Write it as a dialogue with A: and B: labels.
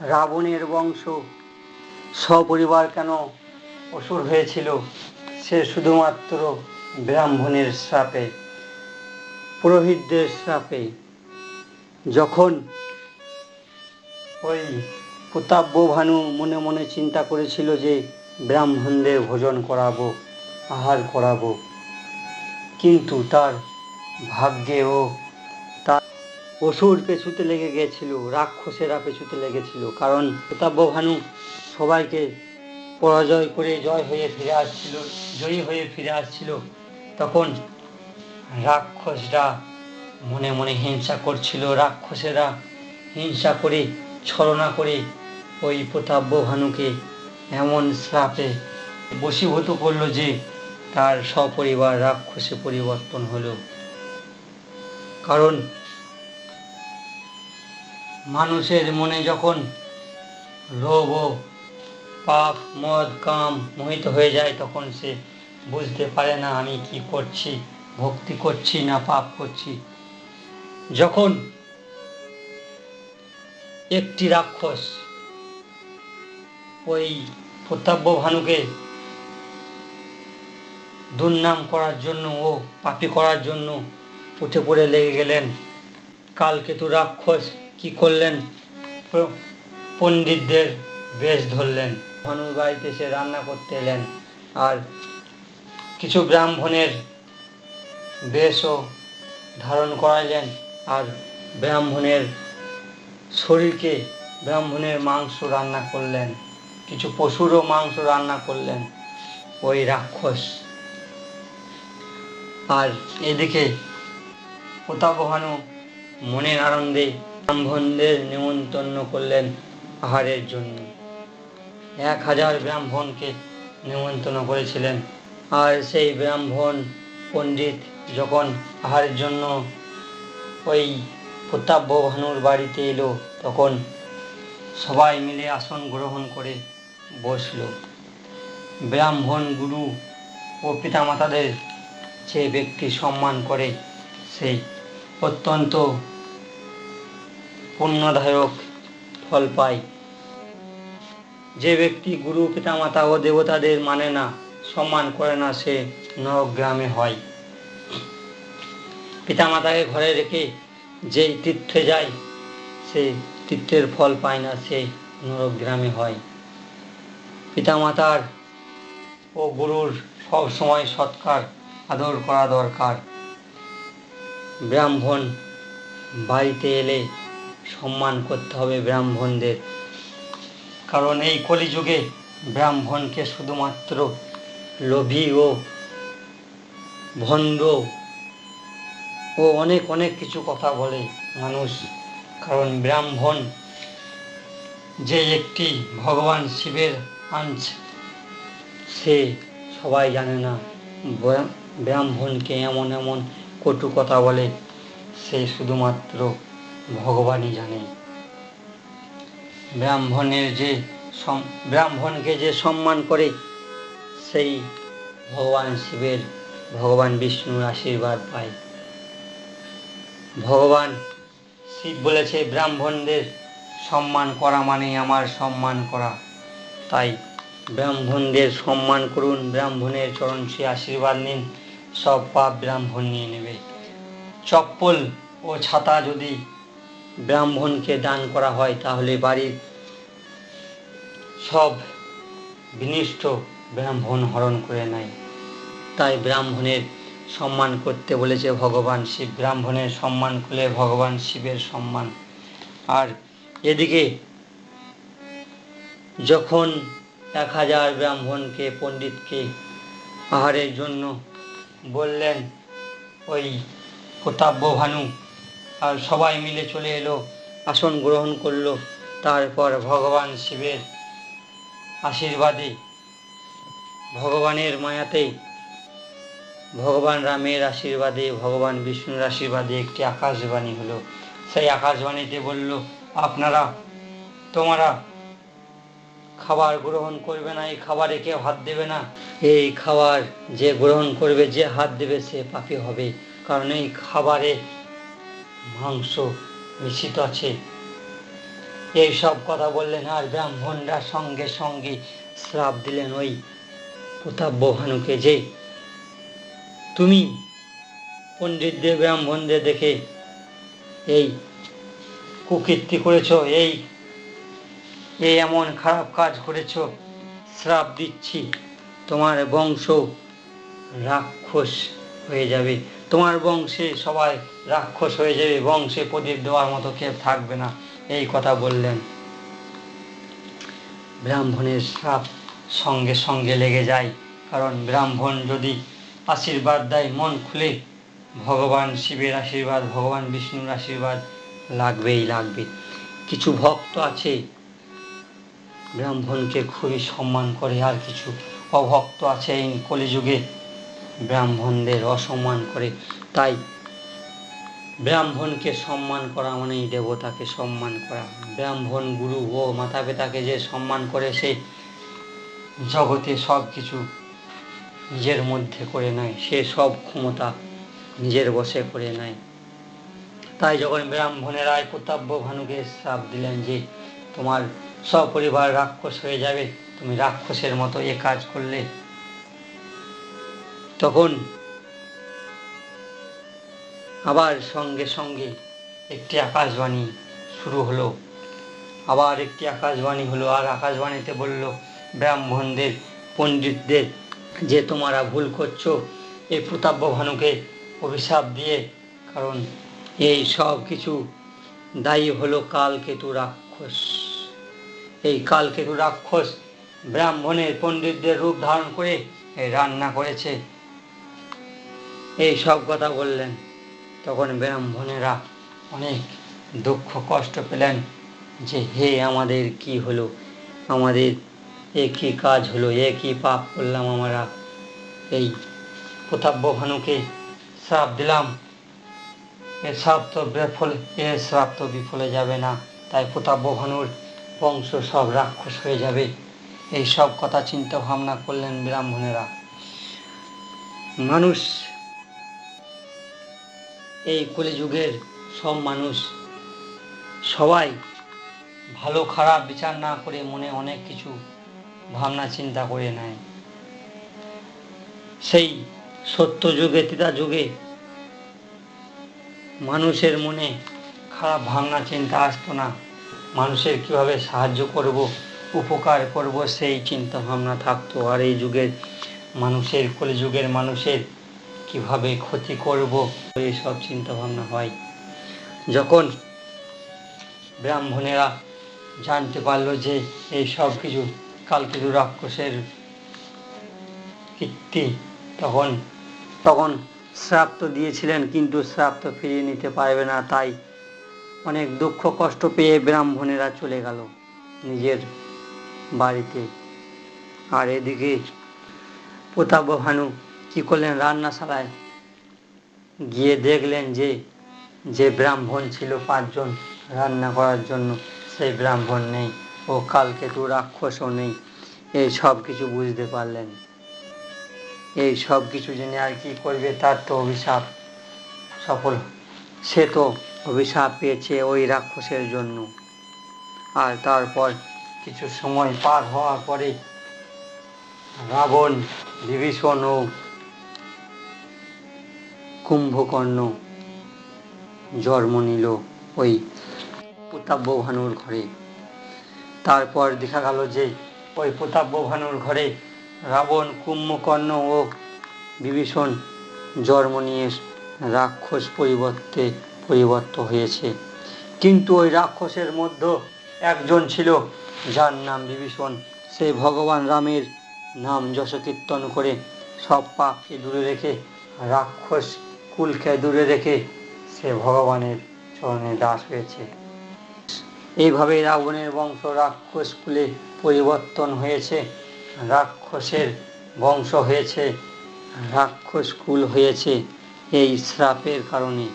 A: রাবণের বংশ সপরিবার কেন অসুর হয়েছিল? সে শুধুমাত্র ব্রাহ্মণের শ্রাপে, পুরোহিতদের শ্রাপে। যখন ওই প্রতাপ্য ভানু মনে মনে চিন্তা করেছিল যে ব্রাহ্মণদের ভোজন করাবো, আহার করাবো, কিন্তু তার ভাগ্যে ও তার অসুর পেছুতে লেগে গেছিল, রাক্ষসেরা পেছুতে লেগেছিল। কারণ প্রতাপ্য ভানু সবাইকে পরাজয় করে জয়ী হয়ে ফিরে আসছিল। তখন রাক্ষসরা মনে মনে হিংসা করছিল। রাক্ষসেরা হিংসা করে, ছলনা করে ওই প্রতাপ্য ভানুকে এমন শ্রাপে বশীভূত করলো যে তার সপরিবার রাক্ষসে পরিবর্তন হলো। কারণ মানুষের মনে যখন লোভ, পাপ, মদ, কাম মোহিত হয়ে যায়, তখন সে বুঝতে পারে না আমি কি করছি, ভক্তি করছি না পাপ করছি। যখন একটি রাক্ষস ওই প্রতাপ্য ভানুকে দুর্নাম করার জন্য ও পাপী করার জন্য উঠে পড়ে লেগে গেলেন। কালকেতু রাক্ষস কি করলেন? পণ্ডিতদের বেশ ধরলেন, ভানুর বাড়িতে সে রান্না করতে এলেন, আর কিছু ব্রাহ্মণের বেশও ধারণ করাইলেন, আর ব্রাহ্মণের শরীরকে ব্রাহ্মণের মাংস রান্না করলেন, কিছু পশুরও মাংস রান্না করলেন ওই রাক্ষস। আর এদিকে প্রতাপ ভানু মনের আনন্দে ব্রাহ্মণদের নিমন্ত্রণ করলেন আহারের জন্য। 1000 ব্রাহ্মণকে নিমন্ত্রণ করেছিলেন। আর সেই ব্রাহ্মণ পণ্ডিত যখন আহারের জন্য ওই প্রতাপ ভানুর বাড়িতে এলো, তখন সবাই মিলে আসন গ্রহণ করে বসল। ব্রাহ্মণ গুরু ও পিতামাতাদের যে ব্যক্তি সম্মান করে, সেই অত্যন্ত পুণ্যদায়ক ফল পায়। যে ব্যক্তি গুরু, পিতামাতা ও দেবতাদের মানে না, সম্মান করে না, সে নরকগ্রামে হয়। পিতামাতাকে ঘরে রেখে যেই তীর্থে যায়, সে তীর্থের ফল পায় না, সে নরকগ্রামে হয়। পিতামাতার ও গুরুর সব সময় সৎকার আদর করা দরকার। ব্রাহ্মণ বাড়িতে এলে সম্মান করতে হবে ব্রাহ্মণদের। কারণ এই কলিযুগে ব্রাহ্মণকে শুধুমাত্র লোভী ও ভণ্ড ও অনেক অনেক কিছু কথা বলে মানুষ। কারণ ব্রাহ্মণ যে একটি ভগবান শিবের অংশ, সে সবাই জানে না। ব্রাহ্মণকে এমন এমন কটু কথা বলে, সে শুধুমাত্র ভগবানই জানে। ব্রাহ্মণকে যে সম্মান করে, সেই ভগবান শিবের, ভগবান বিষ্ণুর আশীর্বাদ পায়। ভগবান শিব বলেছে, ব্রাহ্মণদের সম্মান করা মানে আমার সম্মান করা। তাই ব্রাহ্মণদের সম্মান করুন, ব্রাহ্মণের চরণ ছুঁয়ে আশীর্বাদ নিন, সব পাপ ব্রাহ্মণ নিয়ে নেবে। চপ্পল ও ছাতা যদি ব্রাহ্মণকে দান করা হয়, তাহলে বাড়ির সব বিনিষ্ট ব্রাহ্মণ হরণ করে নেয়। তাই ব্রাহ্মণের সম্মান করতে বলেছে ভগবান শিব। ব্রাহ্মণের সম্মান করলে ভগবান শিবের সম্মান। আর এদিকে যখন 1000 ব্রাহ্মণকে, পণ্ডিতকে আহারের জন্য বললেন ওই প্রতাপ ভানু, আর সবাই মিলে চলে এলো, আসন গ্রহণ করলো। তারপর ভগবান শিবের আশীর্বাদে, ভগবানের মায়াতে, ভগবান রামের আশীর্বাদে, ভগবান বিষ্ণুর আশীর্বাদে একটি আকাশবাণী হলো। সেই আকাশবাণীতে বলল, তোমরা খাবার গ্রহণ করবে না, এই খাবারে কেউ হাত দেবে না। এই খাবার যে গ্রহণ করবে, যে হাত দেবে, সে পাপী হবে। কারণ এই খাবারে মাংস মিশ্রিত আছে। এই সব কথা বললেন, আর ব্রাহ্মণরা সঙ্গে সঙ্গে শ্রাপ দিলেন ওই প্রতাপ ভানুকে যে তুমি পণ্ডিতদের ব্রাহ্মণদের দেখে এই কুকীর্তি করেছ, এই এমন খারাপ কাজ করেছ, শ্রাপ দিচ্ছি তোমার বংশ রাক্ষস হয়ে যাবে, তোমার বংশে সবাই রাক্ষস হয়ে যাবে, বংশে প্রদীপ দেওয়ার মতো কেউ থাকবে না। এই কথা বললেন। ব্রাহ্মণের শ্রাপ সঙ্গে সঙ্গে লেগে যায়, কারণ ব্রাহ্মণ যদি আশীর্বাদ দেয় মন খুলে, ভগবান শিবের আশীর্বাদ, ভগবান বিষ্ণুর আশীর্বাদ লাগবেই লাগবে। কিছু ভক্ত আছে ব্রাহ্মণকে খুবই সম্মান করে, আর কিছু অভক্ত আছে এই কলিযুগে ব্রাহ্মণদের অসম্মান করে। তাই ব্রাহ্মণকে সম্মান করা মানেই দেবতাকে সম্মান করা। ব্রাহ্মণ গুরু ও মাতা পিতাকে যে সম্মান করে, সে জগতে সব কিছু নিজের মধ্যে করে নেয়, সে সব ক্ষমতা নিজের বশে করে নেয়। তাই যখন ব্রাহ্মণেরা প্রতাপ ভানুকে শ্রাপ দিলেন যে তোমার সপরিবার রাক্ষস হয়ে যাবে, তুমি রাক্ষসের মতো এ কাজ করলে, তখন আবার সঙ্গে সঙ্গে একটি আকাশবাণী শুরু হলো, আবার একটি আকাশবাণী হলো, আর আকাশবাণীতে বলল ব্রাহ্মণদের পণ্ডিতদের যে তোমরা ভুল করছো এই প্রতাপ ভানুকে অভিশাপ দিয়ে, কারণ এই সব কিছু দায়ী হলো কালকেতু রাক্ষস। এই কালকেতু রাক্ষস ব্রাহ্মণের পণ্ডিতদের রূপ ধারণ করে রান্না করেছে। এই সব কথা বললেন। তখন ব্রাহ্মণেরা অনেক দুঃখ কষ্ট পেলেন যে হে আমাদের কি হলো, আমাদের এ কি কাজ হলো, এ কি পাপ করলাম আমরা, এই প্রতাপ ভানুকে শ্রাপ দিলাম, এ শ্রাপ তো বিফলে যাবে না, তাই প্রতাপ ভানুর বংশ সব রাক্ষস হয়ে যাবে। এই সব কথা চিন্তা ভাবনা করলেন ব্রাহ্মণেরা। মানুষ এই কলিযুগের সব মানুষ সবাই ভালো খারাপ বিচার না করে মনে অনেক কিছু ভাবনা চিন্তা করে নেয়। সেই সত্য যুগে, ত্রেতা যুগে মানুষের মনে খারাপ ভাবনা চিন্তা আসতো না। মানুষের কিভাবে সাহায্য করব, উপকার করব, সেই চিন্তা ভাবনা থাকতো। আর এই যুগের মানুষের, কলিযুগের মানুষের কিভাবে ক্ষতি করব, এইসব চিন্তা ভাবনা হয়। যখন ব্রাহ্মণেরা জানতে পারলো যে এই সব কিছু কালকেতু রাক্ষসের কীর্তি, তখন শ্রাপ তো দিয়েছিলেন, কিন্তু শ্রাপ তো ফিরিয়ে নিতে পারবে না। তাই অনেক দুঃখ কষ্ট পেয়ে ব্রাহ্মণেরা চলে গেল নিজের বাড়িতে। আর এদিকে প্রতাপ ভানু কি করলেন, রান্নাশালায় গিয়ে দেখলেন যে ব্রাহ্মণ ছিল 5 জন রান্না করার জন্য, সেই ব্রাহ্মণ নেই, ও কালকেতু রাক্ষসও নেই। এই সব কিছু বুঝতে পারলেন। এই সব কিছু জেনে আর কি করবে, তার তো অভিশাপ সফল, সে তো অভিশাপ পেয়েছে ওই রাক্ষসের জন্য। আর তারপর কিছু সময় পার হওয়ার পরে রাবণ, বিভীষণ ও কুম্ভকর্ণ জন্ম নিল ওই প্রতাপ ভানুর ঘরে। তারপর দেখা গেল যে ওই প্রতাপ ভানুর ঘরে রাবণ, কুম্ভকর্ণ ও বিভীষণ জন্ম নিয়ে রাক্ষস পরিবর্তিত হয়েছে। কিন্তু ওই রাক্ষসের মধ্যে একজন ছিল যার নাম বিভীষণ। সে ভগবান রামের নাম যশ কীর্তন করে সব পাপকে দূরে রেখে, রাক্ষস কুলকে দূরে রেখে সে ভগবানের চরণে দাস হয়েছে। এইভাবে রাবণের বংশ রাক্ষস কুলে পরিবর্তন হয়েছে, রাক্ষসের বংশ হয়েছে, রাক্ষস কুল হয়েছে এই শ্রাপের কারণে।